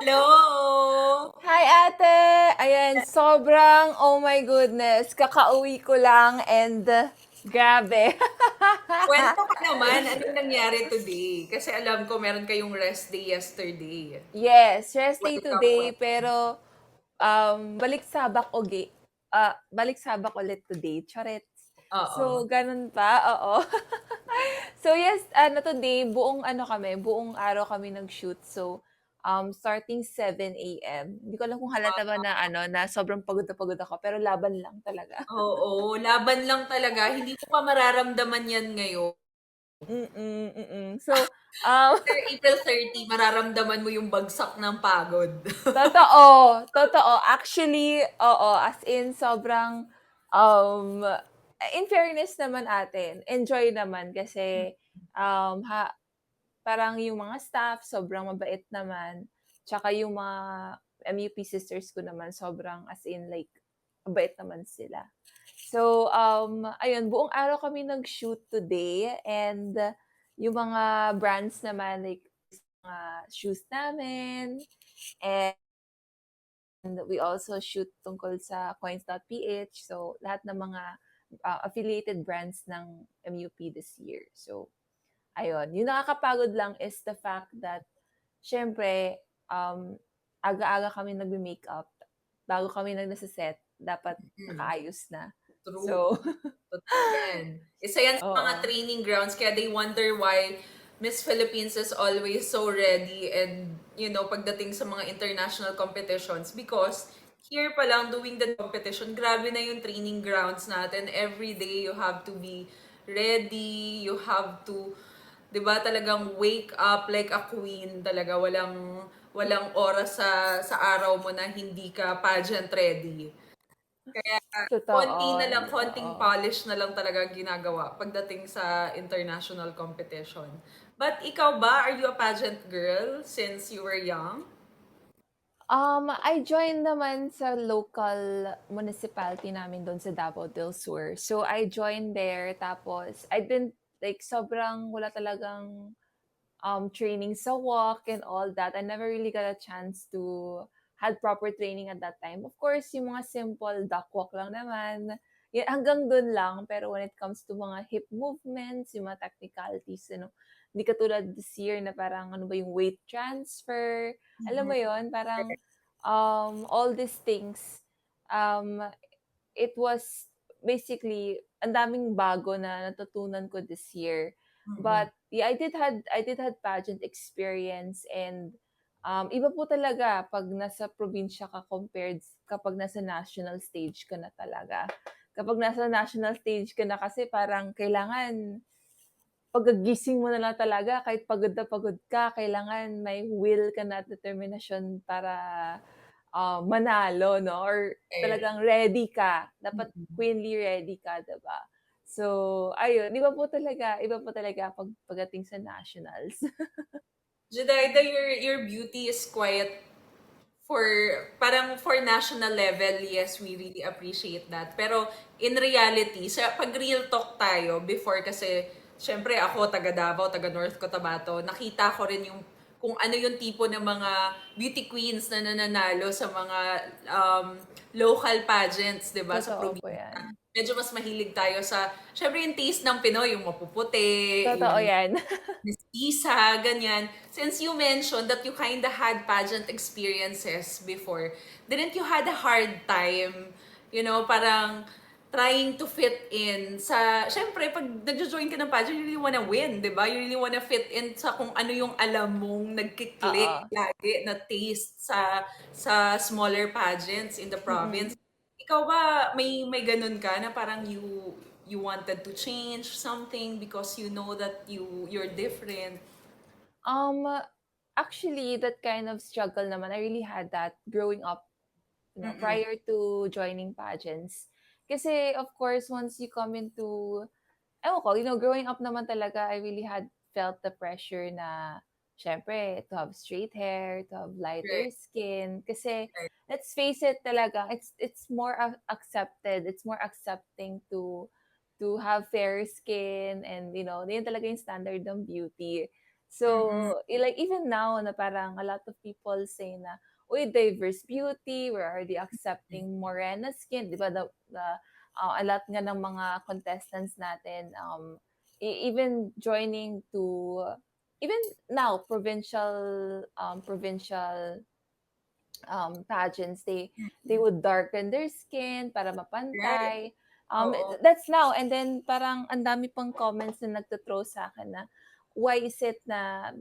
Hello! Hi ate! Ayan, sobrang, oh my goodness, kakauwi ko lang and grabe. Kwento ka naman, anong nangyari today? Kasi alam ko meron kayong rest day yesterday. Yes, rest day Welcome, today, welcome. pero balik sabak ulit today. Charet. Oo. So, ganun pa, oo. So, yes, today, buong araw kami nag-shoot. So, starting 7 a.m. Hindi ko alam kung halata ba na sobrang pagod na pagod ako, pero laban lang talaga. Oo, laban lang talaga. Hindi mo pa mararamdaman yan ngayon. So, After April 30, mararamdaman mo yung bagsak ng pagod. totoo, totoo. Actually, oo, as in sobrang, um, in fairness naman atin, enjoy naman kasi, parang yung mga staff sobrang mabait naman, tsaka yung mga MUP sisters ko naman sobrang as in like, mabait naman sila. So, ayun, buong araw kami nag-shoot today and yung mga brands naman like mga shoes namin and we also shoot tungkol sa coins.ph. So, lahat ng mga affiliated brands ng MUP this year. So, ayun. Yung nakakapagod lang is the fact that, syempre, aga-aga kami nagme-makeup. Bago kami nasa set, dapat Mm, nakaayos na. true. So, Totoo yan. Isa yan sa mga oo. training grounds, kaya they wonder why Miss Philippines is always so ready and, pagdating sa mga international competitions because here pa lang doing the competition, grabe na yung training grounds natin. Every day you have to be ready, you have to, 'di ba, talagang wake up like a queen talaga. Walang oras sa araw mo na hindi ka pageant ready. Konti na Totoo, lang, konting totoo. polish na lang talaga ginagawa pagdating sa international competition. But ikaw ba, are you a pageant girl since you were young? I joined naman sa local municipality namin doon sa Davao Del Sur. So, I joined there tapos I didn't like sobrang wala talagang training sa walk and all that. I never really got a chance to had proper training at that time. Of course, yung mga simple duck walk lang naman. Hanggang dun lang. Pero when it comes to mga hip movements, yung mga technicalities, hindi katulad this year na parang ano ba yung weight transfer. Alam mo Mhm. yon parang all these things, um, it was basically ang daming bago na natutunan ko this year. Mm-mm. But yeah, I did had pageant experience and iba po talaga pag nasa probinsya ka compared kapag nasa national stage ka na talaga. Kapag nasa national stage ka na kasi parang kailangan pagkagising mo na lang talaga kahit pagod ka, kailangan may will ka na at determinasyon para, manalo 'no or Correct. talagang ready ka. Dapat Mm-mm. queenly ready ka, 'di ba? So, ayun, iba po talaga pagdating sa nationals. Judaida, your beauty is quite for parang for national level, yes, we really appreciate that. Pero in reality, sa pag real talk tayo before kasi syempre ako taga Davao, taga North Cotabato, nakita ko rin yung kung ano yung tipo ng mga beauty queens na nananalo sa mga um, local pageants, 'di ba, sa Totoo po probinsya. 'yan. Medyo mas mahilig tayo sa, syempre yung taste ng Pinoy, yung mapuputi, Totoo yung 'yan. Miss Isa, ganyan. Since you mentioned that you kinda had pageant experiences before, didn't you had a hard time, parang trying to fit in sa, syempre, pag nagjo-join ka ng pageant, you really wanna win, di ba? You really wanna fit in sa kung ano yung alam mong Oo. nagkiklik lagi na taste sa smaller pageants in the province. Mm. Ikaw ba, may ganun ka na parang you wanted to change something because you know that you're different. Um, Actually, that kind of struggle naman, I really had that growing up, Mm-mm. prior to joining pageants. Kasi, of course, once you come into, ewan ko, growing up naman talaga, I really had felt the pressure na, syempre, to have straight hair, to have Right, lighter skin. Kasi, right. let's face it talaga, it's more accepted, it's more accepting to have fair skin and, yun talaga yung standard ng beauty. Mm-mm. So, like even now na parang a lot of people say na, "Uy, diverse beauty, we're already accepting morena skin." 'Di ba a lot nga ng mga contestants natin, even joining to even now provincial pageants, they would darken their skin para Right. mapantay. Oo. That's now, and then parang ang dami pang comments na nagto-throw sa akin na why is it na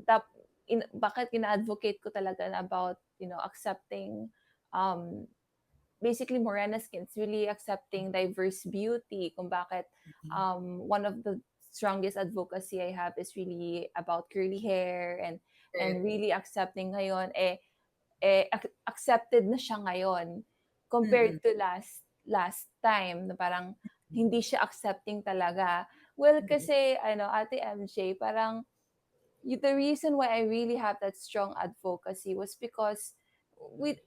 bakit ina-advocate ko talaga na about, accepting, um, basically morena skins, really accepting diverse beauty, kung bakit one of the strongest advocacy I have is really about curly hair, and Right. really accepting ngayon, accepted na siya ngayon compared Mm-mm. to last time na parang hindi siya accepting talaga. Well, Mm-mm. kasi ano, Ate MJ, parang the reason why I really have that strong advocacy was because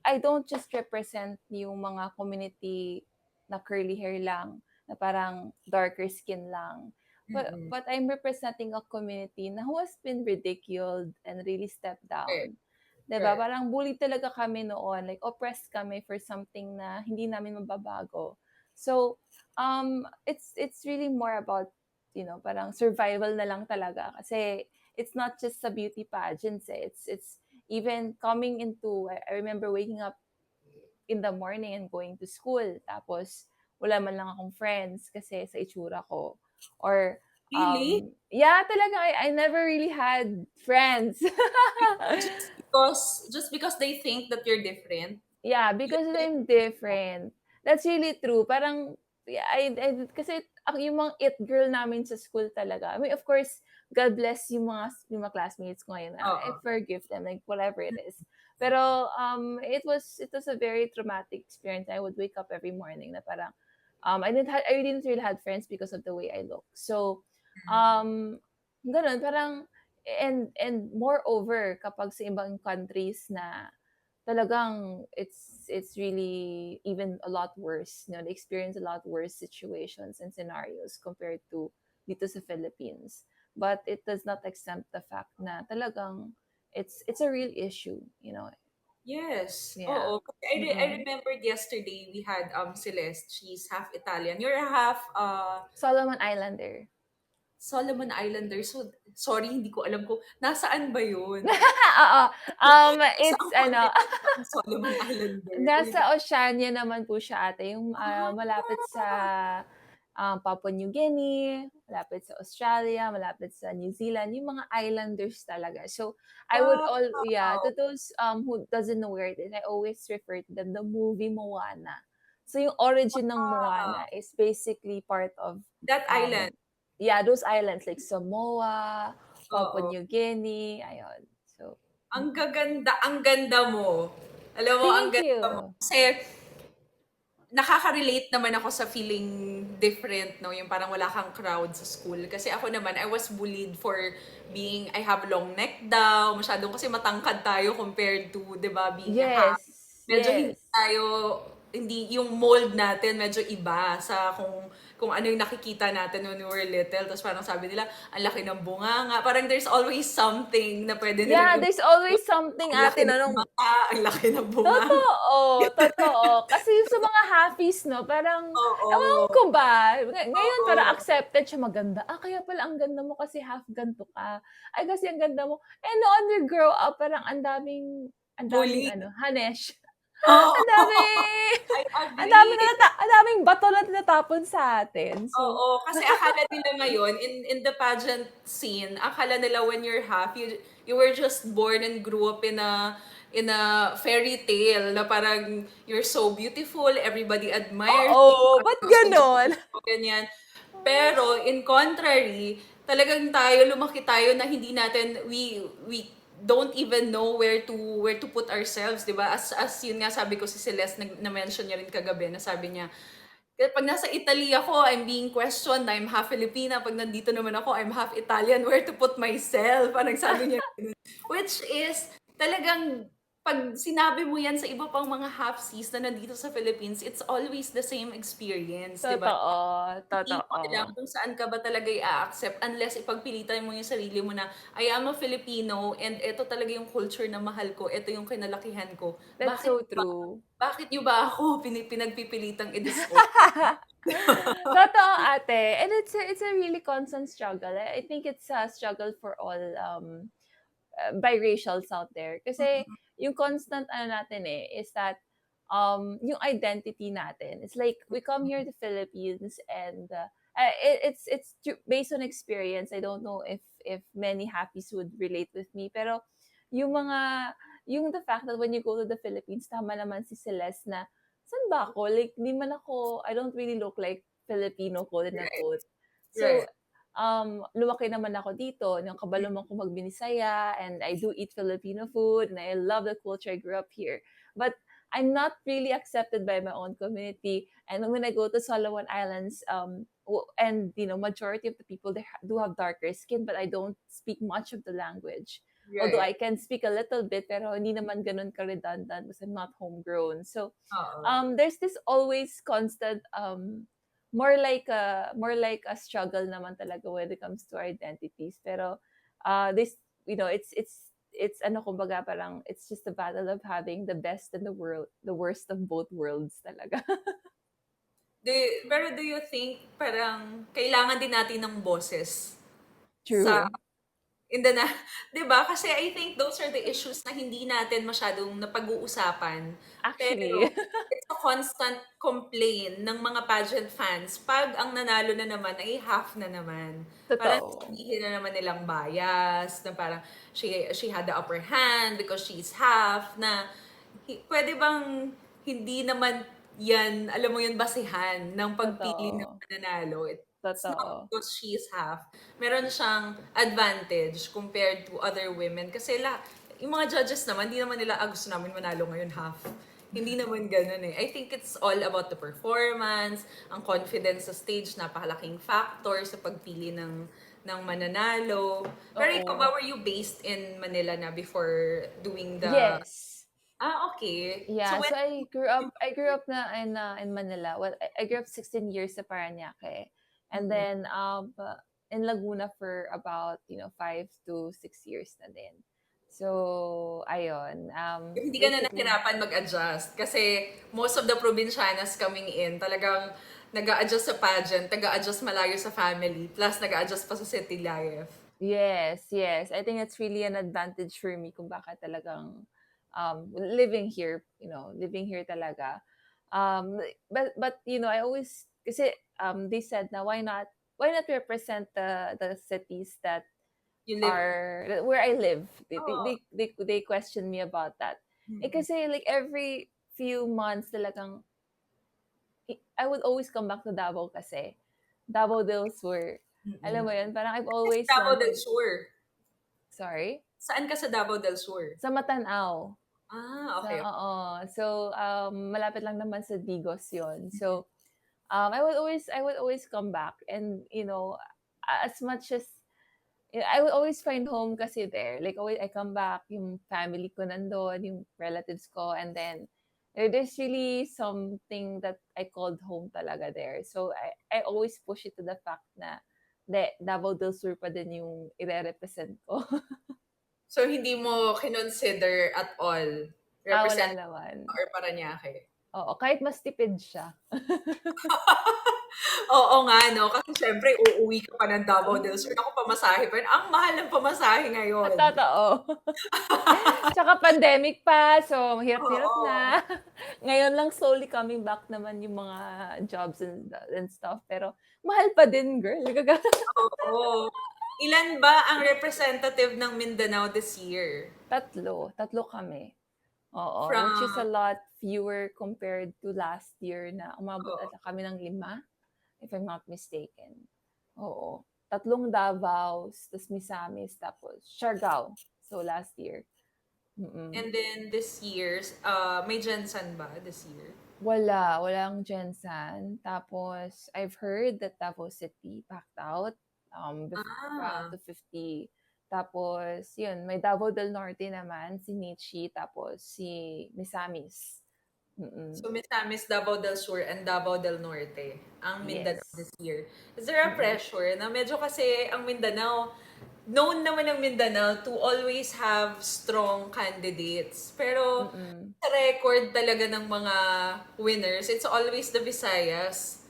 I don't just represent yung mga community na curly hair lang, na parang darker skin lang. Mm-mm. But I'm representing a community na who has been ridiculed and really stepped Right. down. 'Di ba? Right. Parang bully talaga kami noon, like oppressed kami for something na hindi namin mababago. So, it's really more about, parang survival na lang talaga kasi it's not just sa beauty pageants, eh. It's even coming into I remember waking up in the morning and going to school tapos wala man lang akong friends kasi sa itsura ko. Or Really? yeah, talaga I never really had friends. Just because they think that you're different. Yeah, because I'm different. That's really true. Parang, yeah, kasi yung mga it girl namin sa school talaga. I mean, of course, God bless yung mga classmates ko ngayon. I Oo. forgive them, like whatever it is. Pero it was a very traumatic experience. I would wake up every morning na parang I didn't really had friends because of the way I look. So ganun parang, and moreover kapag sa ibang countries na talagang it's really even a lot worse. They experience a lot worse situations and scenarios compared to dito sa Philippines. But it does not exempt the fact na talagang it's a real issue, Yes. Yeah. Oo. Kasi I Mm-mm. remembered yesterday we had Celeste. She's half Italian. You're half Solomon Islander. Solomon Islander. So, sorry, hindi ko alam kung nasaan ba yun. Oo. It's Saang ano, continent ba ang Solomon Islander? Kung hindi nasa Oceania naman po siya ate, yung malapit sa Papua New Guinea, malapit sa Australia, malapit sa New Zealand, yung mga islanders talaga. So, I would wow. yeah, to those who doesn't know where it is, I always refer to them the movie Moana. So, yung origin ng Wow. Moana is basically part of, That island. yeah, those islands like Samoa, Papua Oo. New Guinea, ayun. So, Ang ganda mo. Alam mo, ang thank ganda mo. you. Kasi, nakaka-relate naman ako sa feeling different, no? Yung parang wala kang crowd sa school. Kasi ako naman, I was bullied for I have long neck daw. Masyadong kasi matangkad tayo compared to, di ba, being a half. Yes, Medyo yes. hindi, yung mold natin medyo iba sa kung ano yung nakikita natin when we were little. Tapos parang sabi nila, ang laki ng bunganga. Parang there's always something na pwede Yeah, nilang there's always something ang laki ate 'no, ng mata, ang laki ng bunganga. totoo, totoo. Kasi yung sa mga halfies 'no, parang ewan Oo. ko ba, ngayon parang Oo. accepted siya maganda. Kaya pala ang ganda mo kasi half ganto ka. Ay, kasi ang ganda mo. And no when we grow up parang ang daming Bully. ano, hanesh. Oo. Ang daming I agree. ang daming bato na tinatapon sa atin. So, Oo, kasi akala nila ngayon in the pageant scene, akala nila when you're half, you were just born and grew up in a fairy tale na parang you're so beautiful, everybody admires you, oo, kasi ba't you're so gano'n? beautiful, ganyan. Pero in contrary, talagang tayo lumaki tayo na hindi natin we don't even know where to put ourselves, 'di ba? As yun nga sabi ko si Celeste na-mention niya rin kagabi na sabi niya, kaya pag nasa Italy ako, I'm being questioned, I'm half Filipina. Pag nandito naman ako, I'm half Italian. Where to put myself? Parang sabi niya. Which is, talagang, pag sinabi mo yan sa iba pang mga half-seas na nandito sa Philippines, it's always the same experience, 'di ba? Totoo, Hindi mo alam totoo. kung saan ka ba talaga i-a-accept unless ipagpilitan mo yung sarili mo na, "I am a Filipino and eto talaga yung culture na mahal ko, eto yung kinalakihan ko. That's so true. Bakit niyo ba ako pinagpipilitang i-disown?" Totoo, ate, and it's a really constant struggle. I think it's a struggle for all, biracials out there. Kasi Mm, yung constant ano natin is that yung identity natin. It's like we come here to Philippines and based on experience. I don't know if many happies would relate with me, pero yung mga yung the fact that when you go to the Philippines, tama naman si Celeste na saan ba ako? Like, di man ako, I don't really look like Filipino, quote and right, unquote. So, right. lumaki naman ako dito, yung kabalo man ko magbinisaya, and I do eat Filipino food, and I love the culture. I grew up here. But I'm not really accepted by my own community. And when I go to Solomon Islands, and majority of the people there do have darker skin, but I don't speak much of the language. Although Right. I can speak a little bit, pero hindi naman ganun ka-redundant because I'm not homegrown. So, Oo. there's this always constant, more like a struggle naman talaga when it comes to identities. Pero, this, it's ano kumbaga parang it's just a battle of having the best in the world, the worst of both worlds talaga. Pero do you think parang kailangan din natin ng boses sa True. in the na 'di ba? Kasi I think those are the issues na hindi natin masyadong napag-uusapan. Actually. Pero it's a constant complaint ng mga pageant fans 'pag ang nanalo na naman ay half na naman. Parang Totoo. sasabihin na naman nilang bias, na parang she had the upper hand because she's half, na pwede bang hindi naman yan, alam mo yun, basehan ng pagpili ng Totoo. mananalo. It's not Totoo. because she is half. Meron siyang advantage compared to other women. Kasi yung mga judges naman, hindi naman nila, gusto namin manalo ngayon half. Hindi naman ganun eh. I think it's all about the performance, ang confidence sa stage, napakalaking factor sa pagpili ng mananalo. Pero ikaw Oo. ba, were you based in Manila na before doing the... Yes. Okay. So Yeah, when... so I grew up na in Manila. Well, I grew up 16 years sa Parañaque. And Mm. then in Laguna for about, 5 to 6 years na din. So, ayun. Hindi ka na Basically, nahirapan mag-adjust kasi most of the provincianas coming in, talagang nag-a-adjust sa pageant, nag-a-adjust malayo sa family, plus nag-a-adjust pa sa city life. yes, yes. I think it's really an advantage for me kung bakit talagang living here talaga. Um, but I always kasi they said na why not represent the cities that You live in. are where I live. They they Oh. they they, they question me about that. Mm-mm. Kasi like every few months talagang I would always come back to Davao kasi. Davao Del Sur. Alam Mm-mm. mo yun, parang I've Kasi always Davao del wanted, Sur. sorry? Saan ka sa Davao del Sur? Sa Matanao. Okay. Oo. So, malapit lang naman sa Digos yon. So, I would always come back, and as much as I would always find home kasi there. Like, always I come back, yung family ko nandun, yung relatives ko, and then there's really something that I called home talaga there. So I always push it to the fact na Davao del Sur pa din yung ire-represent ko. So, hindi mo kinonsider at all Wala represent naman. or Parañaque? Oo, kahit mas tipid siya. Oo nga 'no, kasi siyempre uuwi ka pa ng Davao del Sur, naku pamasahe pa yun. Ang mahal ng pamasahe ngayon. Totoo. Tsaka pandemic pa, so mahirap-hirap Oo, na. Ngayon lang slowly coming back naman yung mga jobs and stuff, pero mahal pa din, girl. oo. Ilan ba ang representative ng Mindanao this year? Tatlo kami. Oo, which is a From lot fewer compared to last year na umabot Oo. ata kami ng 5, if I'm not mistaken. Oo. Tatlong Davaos, tas Misamis, tapos Siargao. So last year. Mm. And then this year's, may Jensen ba this year? Walang Gensan. Tapos I've heard that Davao City backed out, before, Ah, to 50. Tapos yun, may Davao del Norte naman, si Michi, tapos si Misamis. Mm. So, Misamis, Davao del Sur, and Davao del Norte ang Mindanao Yes. this year. Is there a Mm. pressure na medyo kasi ang Mindanao, known naman ang Mindanao to always have strong candidates. Pero Mm. sa record talaga ng mga winners, it's always the Visayas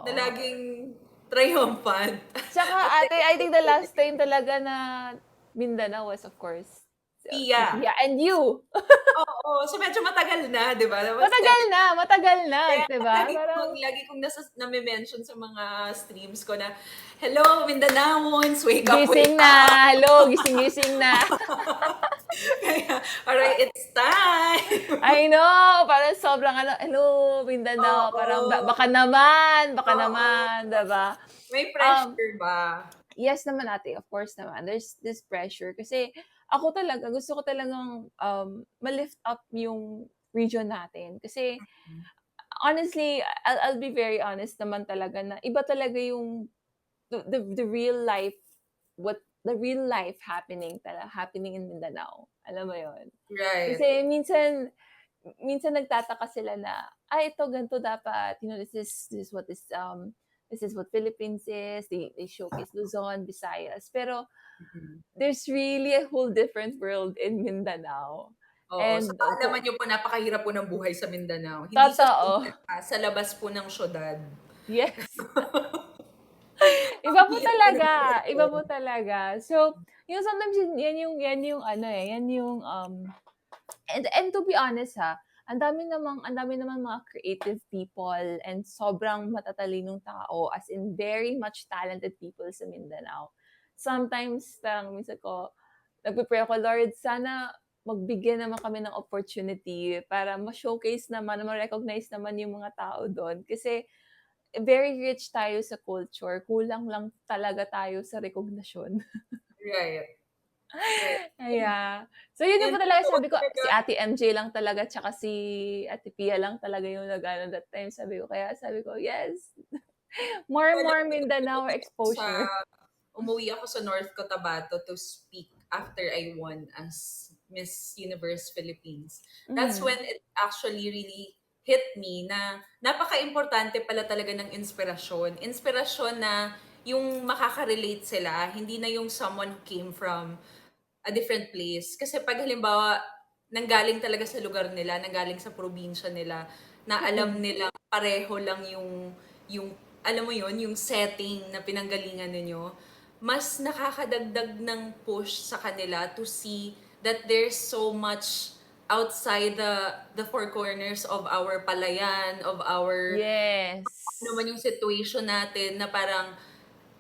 na Oo. laging triumphant. Tsaka At ate, I think the last time talaga na Mindanao was of course, si Pia. Pia and you. Oo, so medyo matagal na, di ba? That was Matagal na, Kaya 'di ba? Parang lagi kong nami-mention sa mga streams ko na, "Hello, Mindanaoans, wake up, wake gising na, up." hello, gising-gising na. Kaya, alright, it's time. I know, parang sobrang ano, "Hello, Mindanao." Parang Oo, baka oo. naman, 'di ba? May Um, pressure ba? yes naman ate, of course naman. There's this pressure kasi ako talaga gusto ko talagang, ma-lift up yung region natin. Kasi honestly, I'll be very honest naman talaga na iba talaga yung the real life, what the real life happening in Mindanao, alam mo yun? Right. Kasi minsan nagtataka sila na, ito ganito dapat, this is what Philippines is, they showcase Luzon, Visayas, pero Mhm. there's really a whole different world in Mindanao. Oo, sa And kaalaman niyo po napakahirap po ng buhay sa Mindanao. Hindi sa totoo, siyudad, sa labas po ng siyudad. yes. Ang hirap po ng Iba sitwasyon. po talaga. So, yung sometimes yan yung ano, yan yung, and to be honest ha, ang dami namang mga creative people and sobrang matatalinong tao, as in very much talented people sa Mindanao. Sometimes parang minsan ko, nagpe-pray ako, "Lord, sana magbigyan naman kami ng opportunity para ma-showcase naman, ma-recognize naman yung mga tao dun." Kasi very rich tayo sa culture, kulang lang talaga tayo sa recognition. Right. Right. Kaya so yun yung And po talaga totoo sabi ko, talaga. si Ate MJ lang talaga tsaka si Ate Pia lang talaga yung nag-ano that time, sabi ko, kaya sabi ko, "Yes, more and Alam more mo, Mindanao sa exposure." umuwi ako sa North Cotabato to speak after I won as Miss Universe Philippines. That's Mhm. when it actually really hit me na napaka-importante pala talaga ng inspirasyon. Inspirasyon na yung makaka-relate sila, hindi na yung someone who came from a different place. Kasi pag halimbawa, nanggaling talaga sa lugar nila, nanggaling sa probinsya nila, na alam Mm. nila pareho lang yung alam mo yon yung setting na pinanggalingan ninyo, mas nakakadagdag ng push sa kanila to see that there's so much outside the four corners of our palayan, of our ano Yes. naman yung situation natin na parang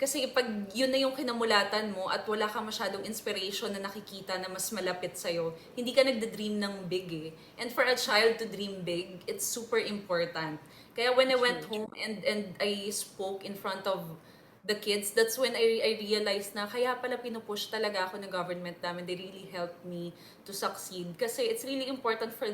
kasi pag yun na yung kinamulatan mo at wala ka masyadong inspiration na nakikita na mas malapit sa'yo, hindi ka nagda-dream ng big eh. And for a child to dream big, it's super important. Kaya when I went True. home and I spoke in front of the kids, that's when I realized na kaya pala pinupush talaga ako ng government namin. They really helped me to succeed. Kasi it's really important for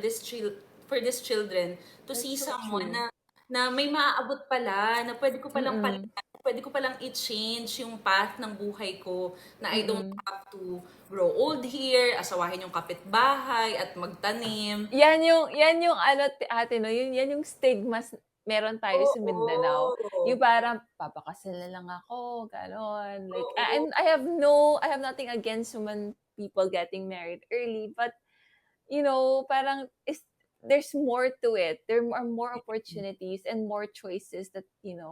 for these children to That's see so someone true. na may maaabot pala, na pwede ko palang Mm. pwede ko palang i-change yung path ng buhay ko na I don't Mm. have to grow old here, asawahin yung kapitbahay at magtanim. Yan yung ano ate 'no, yan yung stigmas meron tayo sa Mindanao. Oo. Yung parang papakasal na lang ako, gano'n. Like, Oo. and I have nothing against women people getting married early, but parang there's more to it. There are more opportunities and more choices that,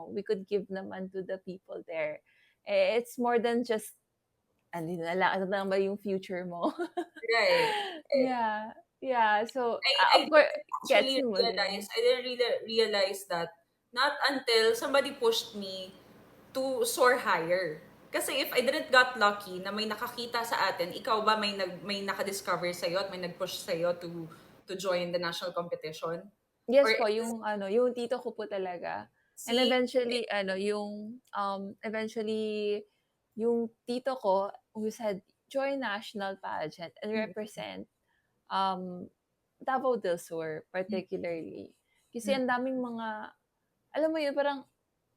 we could give naman to the people there. It's more than just, ano na lang ba yung future mo? Right. Right. Yeah. Yeah. So, I of course, didn't gets actually mo realize, din. I didn't really realize that not until somebody pushed me to soar higher. Kasi if I didn't got lucky na may nakakita sa atin, ikaw ba may naka-discover sa at may nag-push sa to join the national competition? Or Yes po, yung ano, yung tito ko po talaga. And si eventually ano, eventually yung tito ko who said, "Join national pageant and represent um Davao del Sur particularly." Kasi ang daming mga, alam mo yun, parang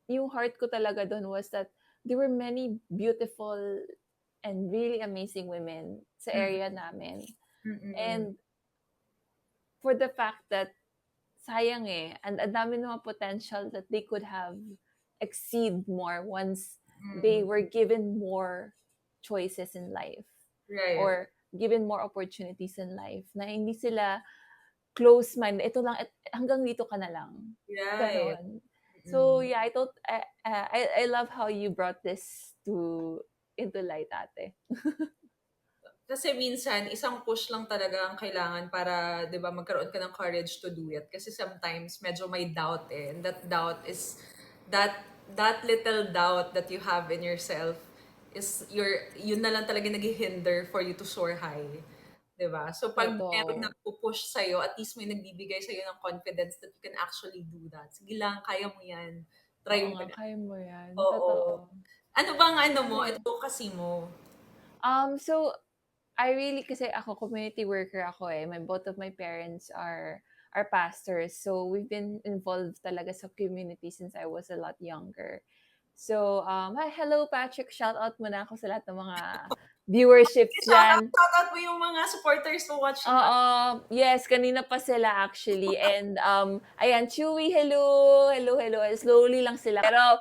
yung heart ko talaga dun was that there were many beautiful and really amazing women sa Mm, area namin. mm, And for the fact that sayang eh, and ang dami ng mga potential that they could have exceed more once they mm. were given more choices in life Right. or given more opportunities in life na hindi sila close mind ito lang hanggang dito ka na lang Right. ganon. So Mm. yeah, I love how you brought this to into light, ate. Kasi minsan, isang push lang talaga ang kailangan para, di ba, magkaroon ka ng courage to do it. Kasi sometimes, medyo may doubt eh. And that doubt is, that little doubt that you have in yourself is yun na lang talaga nag-hinder for you to soar high. Di ba? So, pag merong Totoo. nagpo-push sa'yo, at least may nagbibigay sa'yo ng confidence that you can actually do that. Sige lang, kaya mo yan. Oo Try mo nga, yan. kaya mo yan. Totoo. Oo. Ano bang ano mo, Yeah. advocacy mo? So I really kasi ako community worker ako eh. Both of my parents are pastors. So we've been involved talaga sa community since I was a lot younger. So hi, hello Patrick, shout out muna ako sa lahat ng mga viewerships Shoutout, diyan. shoutout mo yung mga supporters mo watching us. Oo, yes, kanina pa sila actually. And ayan, Chewy, hello, hello, hello. Slowly lang sila. Pero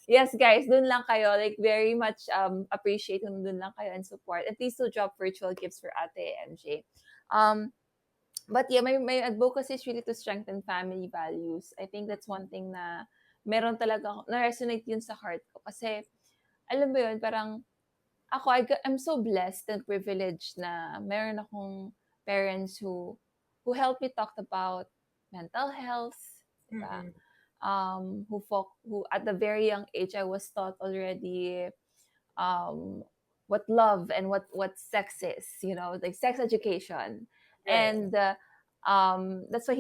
yes, guys, dun lang kayo. Like, very much appreciate kung dun lang kayo and support. And please do drop virtual gifts for Ate MJ. Um, but yeah, my advocacy is really to strengthen family values. I think that's one thing na meron talaga, na-resonate yun sa heart ko. Kasi, alam mo yun, parang ako, I'm so blessed and privileged na meron akong parents who help me talk about mental health, diba? Mm-mm. Who at the very young age I was taught already um, what love and what sex is, like sex education. Right. And that's why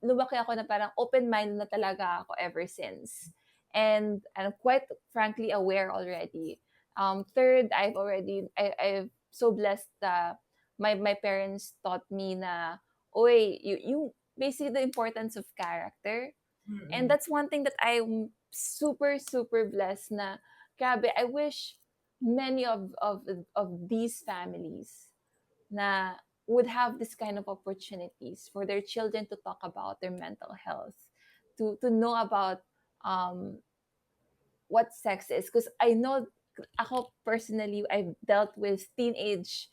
lumaki ako na parang open-minded na talaga ako ever since. And I'm quite frankly aware already. Third, I've so blessed my parents taught me na, oy, you basically the importance of character. And Mm-mm. that's one thing that I'm super, super blessed na, grabe, I wish many of these families na would have this kind of opportunities for their children to talk about their mental health, to know about um, what sex is. Because I know, ako personally, I've dealt with teenagers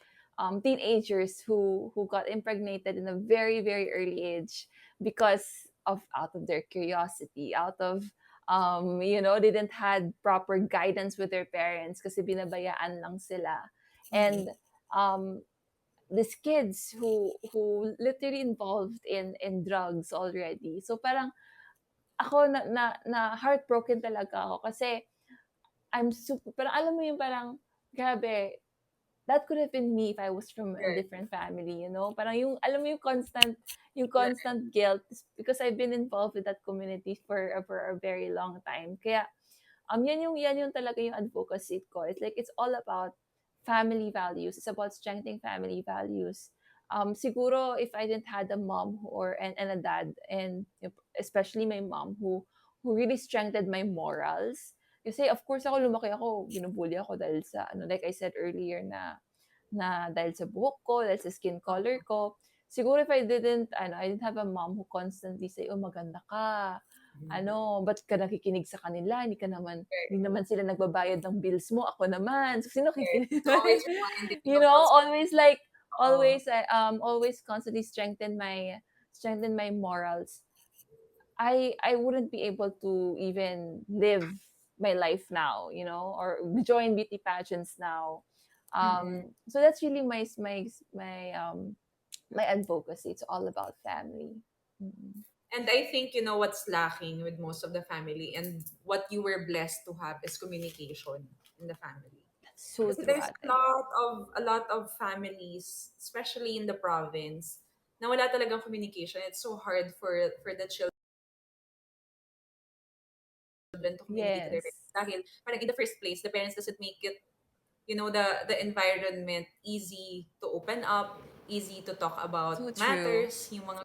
who got impregnated in a very, very early age because of out of their curiosity, out of they didn't had proper guidance with their parents kasi binabayaan lang sila. Mm-mm. And um, these kids who literally involved in drugs already. So parang ako na heartbroken talaga ako kasi I'm super, parang alam mo yung parang, grabe, that could have been me if I was from a Right. different family, you know? Parang yung, alam mo yung Right. constant guilt because I've been involved with that community for a very long time. Kaya, yan yung talaga yung advocacy ko. It's like, it's all about family values. It's about strengthening family values. Siguro if I didn't had a mom and a dad, and especially my mom who really strengthened my morals. Kasi of course lumaki ako, binubully ako dahil sa like I said earlier na dahil sa buhok ko, dahil sa skin color ko. Siguro if I didn't have a mom who constantly say, "Oh, maganda ka. Mm-mm. Ba't ka nakikinig sa kanila? Hindi Right. naman sila nagbabayad ng bills mo. Ako naman." So, sino Right. kikinig? It's always reminding you You of know, what's uh, always constantly strengthen my morals. I wouldn't be able to even live my life now, or join beauty pageants now. mm-mm. So that's really my advocacy. It's all about family. Mm. And I think you know what's lacking with most of the family and what you were blessed to have is communication in the family. That's so Kasi true, there's ate. a lot of families, especially in the province, na wala talagang communication. It's so hard for the children to communicate to their Yes. parents. Dahil parang in the first place, the parents doesn't make it, you know, the environment easy to open up, easy to talk So about true. matters, yung mga.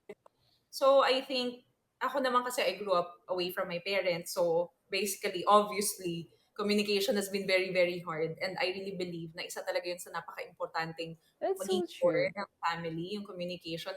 So I think ako naman kasi I grew up away from my parents. So basically, obviously, communication has been very, very hard. And I really believe na isa talaga yun sa napaka-importanting That's maging so core true. ng family, yung communication,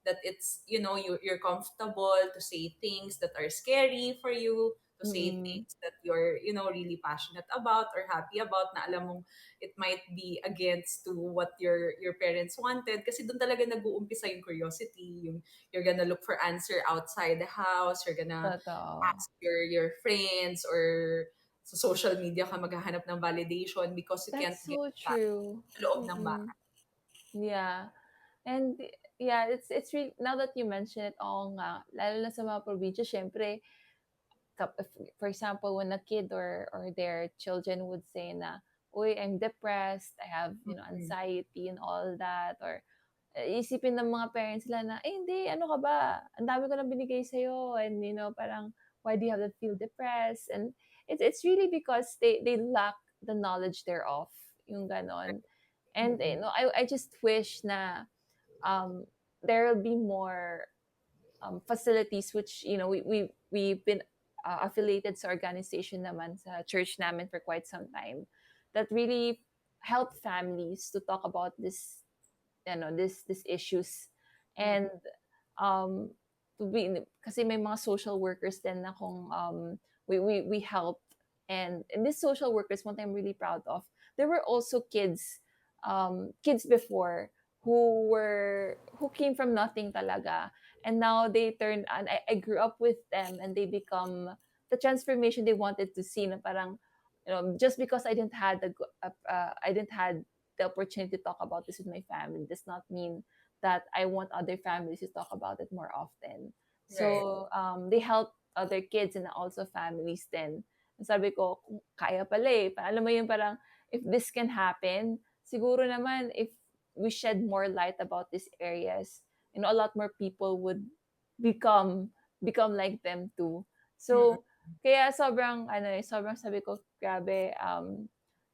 that it's, you're comfortable to say things that are scary for you, to say Mm. things that you're, really passionate about or happy about, na alam mong it might be against to what your parents wanted, kasi doon talaga nag-uumpisa yung curiosity, yung you're gonna look for answer outside the house, you're gonna Totoo. ask your friends, or sa social media ka maghahanap ng validation because you can't That's get so that true. sa loob ng Mm. bahay. Yeah. And yeah, it's really, now that you mention it, oo nga, lalo na sa mga probinsya, syempre, if, for example, when a kid or their children would say na, "Uy, I'm depressed, I have, Mm. anxiety and all that," or isipin ng mga parents nila na, "Eh, hindi, ano ka ba? Ang dami ko na binigay sa'yo." And, parang, "Why do you have to feel depressed?" And it's really because they lack the knowledge thereof, yung ganon. And, Mm. I just wish na um, there will be more facilities, which we've been affiliated sa organization naman sa church namin for quite some time, that really help families to talk about this issues. Mm. And um to be, kasi may mga social workers din na kung we helped. And these social workers, one thing I'm really proud of, there were also kids before who came from nothing talaga, and now they turned, and I grew up with them, and they become the transformation they wanted to see, na parang, just because I didn't had the opportunity to talk about this with my family does not mean that I want other families to talk about it more often. Right. So they help other kids and also families then. Sabi ko, kung kaya pala eh. Alam mo yun, parang, if this can happen, siguro naman, if we shed more light about these areas, a lot more people would become become like them too. Mm. So, kaya sobrang sabi ko, grabe,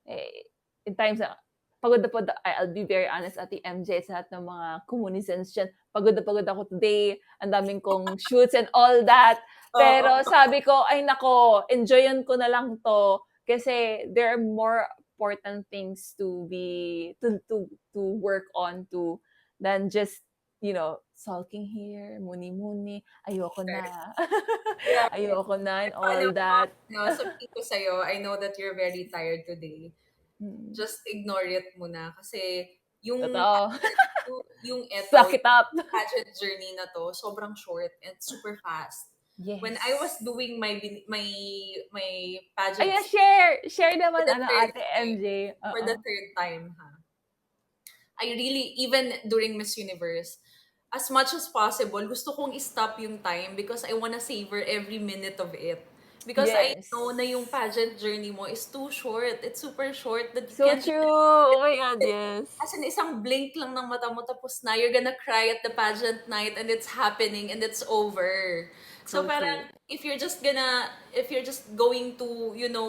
in times na pagod na pagod, I'll be very honest, Ate MJ, sa lahat ng mga communicants dyan, pagod na ako today, ang daming kong shoots and all that. Oo. Pero sabi ko, ay nako, enjoyan ko na lang to, kasi there are more important things to work on to than just sulking here, muni-muni, ayoko Right. na. Yeah. Ayoko na and Pero all alam mo, that. sabihin ko sa'yo, I know that you're very tired today. Mm, Just ignore it muna. Kasi yung totoo. pageant, Suck it yung up. pageant journey na to, sobrang short and super fast. When I was Yes. doing my Ayan, pageants share for naman, the third Ate time, MJ. for Oo. the third time, ha, I really, even during Miss Universe, as much as possible, gusto kong i-stop yung time because I wanna savor every minute of it. Because I know na Yes. yung pageant journey mo is too short. It's super short that you So can't true. Oh my God, yes. as in isang blink lang ng mata mo tapos na, you're gonna cry at the pageant night and it's happening and it's over. So So true. parang if you're just going to,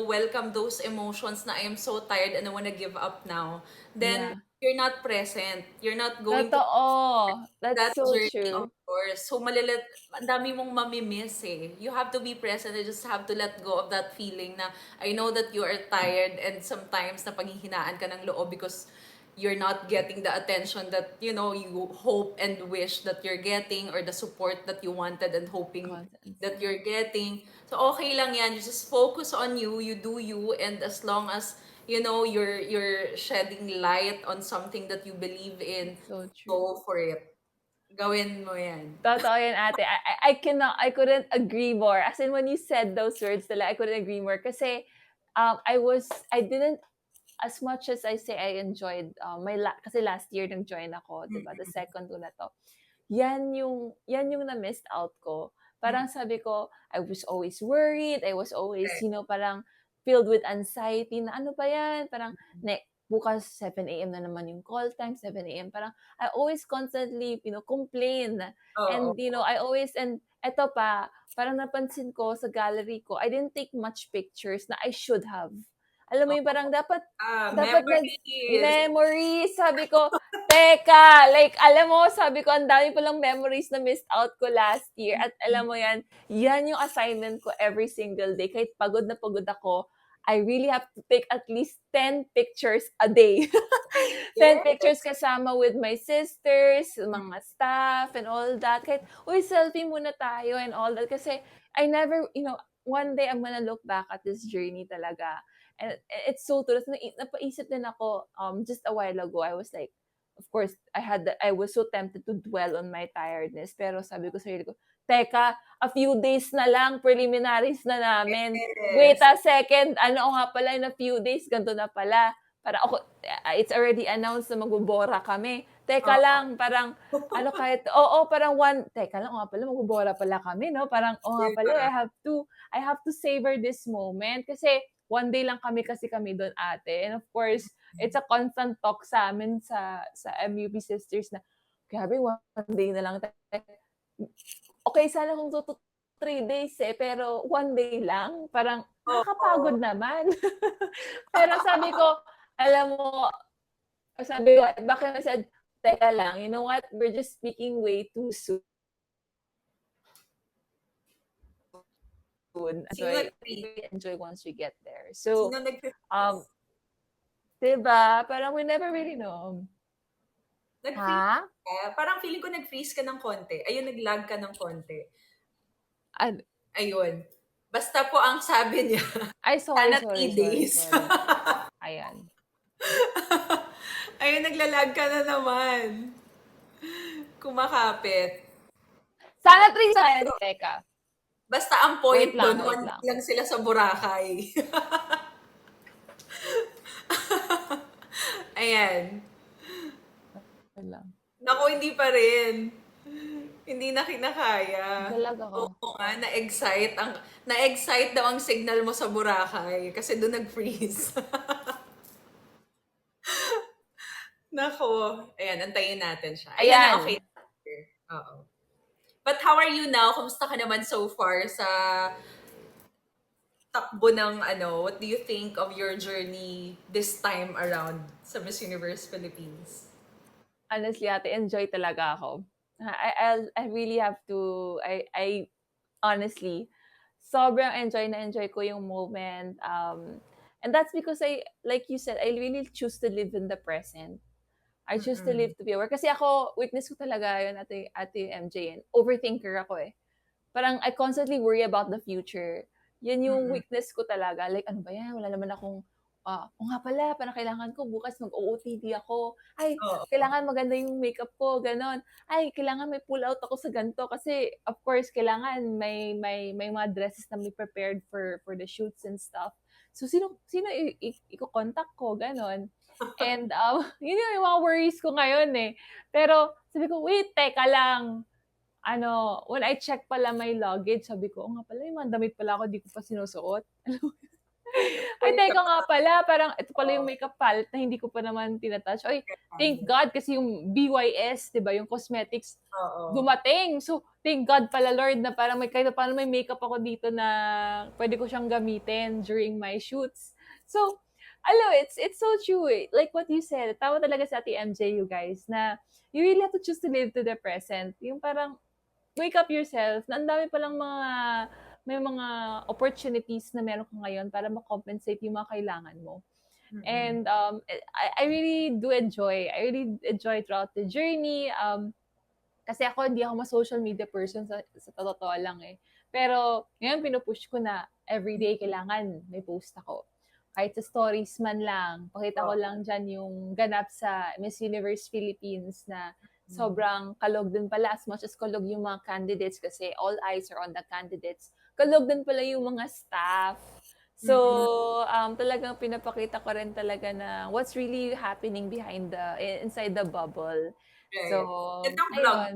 welcome those emotions na I am so tired and I wanna give up now, then Yeah. you're not present. You're not going to Totoo. That's that so journey of true. yours. So ang dami mong mamimiss eh. You have to be present and just have to let go of that feeling na I know that you are tired and sometimes na panghihinaan ka ng loob because you're not getting the attention that you hope and wish that you're getting, or the support that you wanted and hoping Constant. that you're getting. So okay lang yan. You just focus on you, you do you, and as long as you're shedding light on something that you believe in, So true. go for it. Gawin mo yan. Totoo yan, ate. I couldn't agree more. As in, when you said those words, I couldn't agree more. Kasi, I didn't, as much as I say I enjoyed, kasi last year nag-join ako, di ba? The Mm. second ko na to. Yan yung na-missed out ko. Mm. Parang sabi ko, I was always worried. I was always, Right. parang filled with anxiety na ano ba yan? Parang, bukas 7 a.m. na naman yung call time, 7 a.m. Parang, I always constantly, complain. Oo. And, I always, and eto pa, parang napansin ko sa gallery ko, I didn't take much pictures na I should have. Alam mo yung Oo. parang dapat Memories. memories. Sabi ko, teka, like, alam mo, sabi ko, ang dami palang memories na missed out ko last year. At alam mo yan yung assignment ko every single day. Kahit pagod na pagod ako, I really have to take at least 10 pictures a day. 10 Yes. pictures kasama with my sisters, mga staff, and all that. Kahit, uy, selfie muna tayo and all that. Kasi I never, one day I'm gonna look back at this journey talaga. And it's so true. Napaisip din ako just a while ago. I was like, of course, I was so tempted to dwell on my tiredness. Pero sabi ko sa sarili ko, teka, a few days na lang, preliminaries na namin. Wait Yes. a second, ano nga pala, in a few days, ganito na pala. Para ako, it's already announced na magbubora kami. Teka Oo. lang, parang, parang teka lang, nga pala, magbubora pala kami, no? Parang, nga pala, Diba? I have to savor this moment. Kasi, one day lang kami doon, ate. And of course, it's a constant talk sa amin sa MUP sisters na, grabe, one day na lang tayo. Okay, sana kung 3 days pero one day lang, parang Oo. nakakapagod naman. Pero sabi ko, alam mo, sabi ko, bakit I said, teka lang, you know what? We're just speaking way too soon. Sino Enjoy, nag-freeze? really enjoy once we get there. So, Sino nag-freeze? um, 'di ba? Parang we never really know. Nag-freeze Ha? ka? Parang feeling ko nag-freeze ka ng konti. Ayun, nag-lag ka ng konti. An Ayun. Basta po ang sabi niya, Ay, sorry, sana sorry, 3 sorry, days. sorry. Ayan. Ayun, naglalag ka na naman. Kumakapit. Sana 3 sa teka, Basta ang point doon, wait one day lang. lang sila sa Boracay. Ayan. Wait lang. Naku, hindi pa rin. Hindi na kinakaya. Naglalag ako. Oo nga, na-excite daw ang signal mo sa Boracay kasi doon nag-freeze. Nako, ayan, antayin natin siya. Ayan na, okay. Ayan. Oo. But how are you now? Kumusta ka naman so far sa takbo ng what do you think of your journey this time around sa Miss Universe Philippines? Honestly, ate, enjoy talaga ako. I really have to, I honestly, sobrang enjoy ko yung moment. And that's because like you said, I really choose to live in the present. I choose to Mm-mm. live to be aware. Kasi ako, weakness ko talaga yun, ate MJ. Overthinker ako eh. Parang I constantly worry about the future. Yan yung Mm-mm. weakness ko talaga. Like, ano ba yan? Wala naman akong, o nga pala, parang kailangan ko bukas mag-OOTD ako. Ay, Oo. kailangan maganda yung makeup ko, ganon. Ay, kailangan may pull out ako sa ganito kasi of course kailangan may mga dresses na may prepared for the shoots and stuff. So sino i-contact ko, ganon. And yun yung mga worries ko ngayon eh. Pero sabi ko, wait, teka lang, when I check pala my luggage, sabi ko, nga pala, yung mga damit pala ako, di ko pa sinusuot. Ay, Wait ka teka pa. nga pala, parang ito pala yung Oo. makeup palette na hindi ko pa naman tinatouch. Oy, thank God, kasi yung BYS, di ba, yung cosmetics, Oo. dumating. So, thank God pala, Lord, na parang kahit paano may makeup ako dito na pwede ko siyang gamitin during my shoots. So, alam, it's so true eh. Like what you said, tama talaga sa Ate MJ, you guys, na you really have to choose to live to the present. Yung parang, wake up yourself na ang dami palang may mga opportunities na meron ka ngayon para ma-compensate yung mga kailangan mo. Mm-mm. And I really do enjoy. I really enjoy throughout the journey. Kasi ako hindi ako ma-social media person sa totoo lang eh. Pero ngayon pinupush ko na everyday kailangan may post ako. Kahit sa stories man lang, pakita ko Oo. lang dyan yung ganap sa Miss Universe Philippines na Mm. sobrang kalog din pala as much as kalog yung mga candidates kasi all eyes are on the candidates. Kalog din pala yung mga staff. So, Mm-mm. talagang pinapakita ko rin talaga na what's really happening inside the bubble. So, Right. Itong vlog. ayun.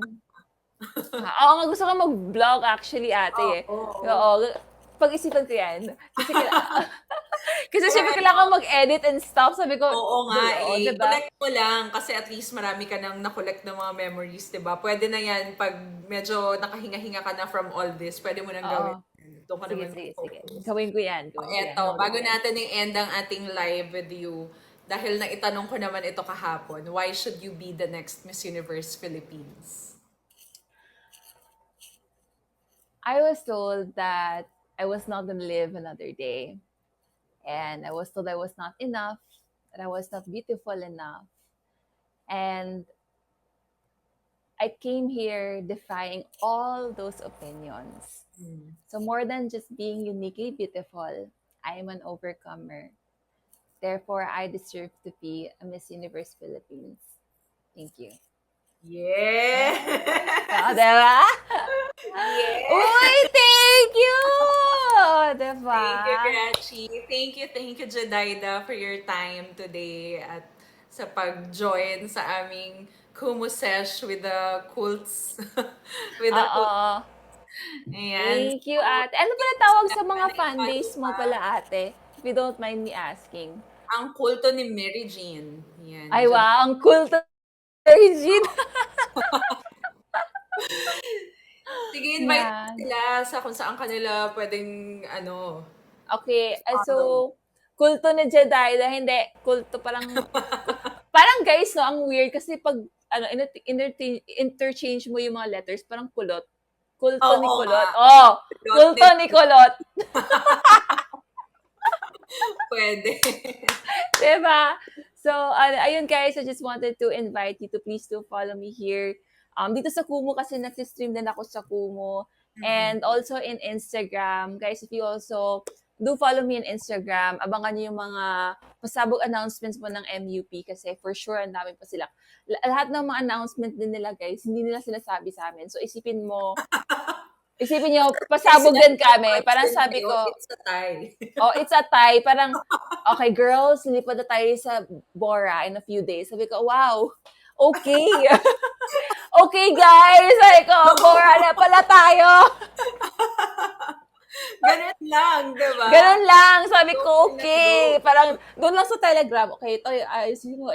Oo nga, gusto ko mag-vlog actually, ate, eh. Oo. Oo, pag-isipan ko 'yan. Kasi kasi siyempre Correct. kailangan mag-edit and stuff. Sabi ko, Oo nga oo, eh. 'di ba? Collect mo lang kasi at least marami ka nang na-collect ng mga memories, 'di ba? Pwede na 'yan pag medyo nakahinga-hinga ka na from all this. Pwede mo nang Oo. gawin. Doon ka Sige, naman sige, sige. focus. Gawin ko 'yan, Eto, gagawin bago ko 'yan. natin i-end ang ating live with you, dahil naitanong ko naman ito kahapon, why should you be the next Miss Universe Philippines? I was told that I was not gonna live another day. And I was told I was not enough, that I was not beautiful enough. And I came here defying all those opinions. Mm. So more than just being uniquely beautiful, I am an overcomer. Therefore, I deserve to be a Miss Universe Philippines. Thank you. Yes. So, Yes! diba? Yes! Uy, thank you! Diba? Thank you, Grachi. Thank you, Jedidah, for your time today at sa pag-join sa aming Kumu sesh with the cults. with the cults. Oo. Ayan. Thank you, So, ate. Ano pala yes, tawag sa mga fan na-follow base mo ka. pala, ate? If you don't mind me asking. Ang kulto ni Mary Jean. Yan, Ay, dyan. wow. Ang cool to Regine. Sige, invite mo Yan. sila sa kung saan kanila pwedeng, ano, Okay. follow. So, kulto ni Jedida. Hindi. Kulto parang, parang guys, no, ang weird kasi pag, ano, interchange mo yung mga letters, parang kulot. Kulto ni Oo nga. kulot. Oh, Lot kulto din. ni kulot. Pwede. Diba? So, ayun guys, I just wanted to invite you to please do follow me here. Dito sa Kumu kasi nag-stream din ako sa Kumu. Mm-mm. And also in Instagram. Guys, if you also do follow me on Instagram, abangan niyo yung mga pasabog announcements mo ng MUP kasi for sure ang dami pa sila. Lahat ng mga announcement din nila guys, hindi nila sinasabi sa amin. So isipin niyo, Kasi pasabog sinabi din ko kami. kahit Parang saan sabi kayo, ko, it's a tie. oh, it's a tie. Parang, okay, girls, lipad na tayo sa Bora in a few days. Sabi ko, wow, okay. Okay, guys. Sabi ko, Bora na pala tayo. Ganun lang, di ba? Ganun lang. Sabi Go ko, and go. okay. Parang, doon lang sa Telegram. Okay, ito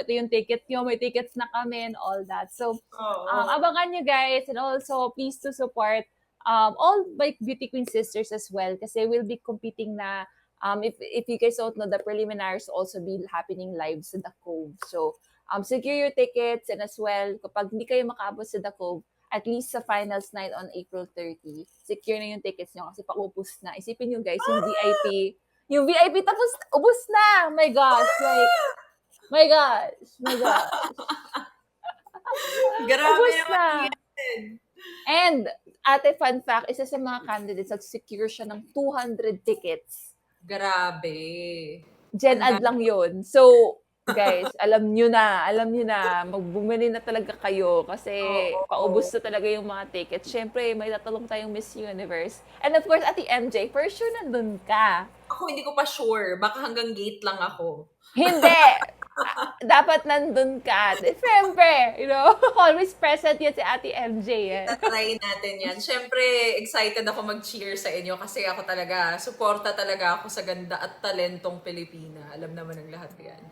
yung ticket nyo. May tickets na kami and all that. So, Oo. abangan nyo guys. And also, please to support all my beauty queen sisters as well. Kasi we'll be competing na, if you guys don't know, the preliminaries also be happening live sa The Cove. So, secure your tickets and as well, kapag hindi kayo makaabot sa The Cove, at least sa finals night on April 30, secure na yung tickets nyo kasi paubos na. Isipin nyo guys, yung VIP tapos ubos na. My gosh, like, my gosh, my gosh. Grabe Ubos naman na. yan. And, ate, fun fact, isa sa mga candidates, nag-secure siya ng 200 tickets. Grabe. Gen Ang Ad lang yun. So, guys, alam nyo na, magbumili na talaga kayo kasi paubos Oo. na talaga yung mga tickets. Syempre, may tatalong tayong Miss Universe. And of course, Ate MJ, for sure nandun ka. Ako hindi ko pa sure. Baka hanggang gate lang ako. Hindi! Dapat nandun ka. Siyempre, always present yan si Ate MJ. Eh. Itatry natin yan. Siyempre, excited ako mag-cheer sa inyo kasi ako talaga, suporta talaga ako sa ganda at talentong Pilipina. Alam naman ng lahat yan.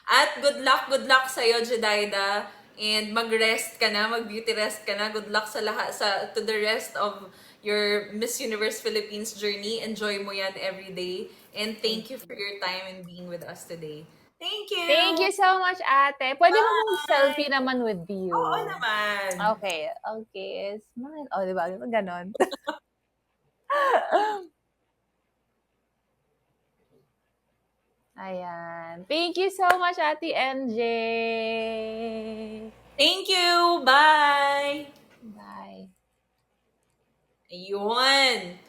At good luck sa'yo, Jedida. And mag-rest ka na, mag-beauty rest ka na. Good luck sa lahat, to the rest of your Miss Universe Philippines journey. Enjoy mo yan every day. And thank you for your time and being with us today. Thank Thank you! you so much, ate. Pwede mo mong Bye! selfie naman with you. Oo naman. Okay, okay. Smile. Oh, di ba? Ganon. Ayan. Thank you so much, Ate MJ. Thank you! Bye! Bye. Ayun!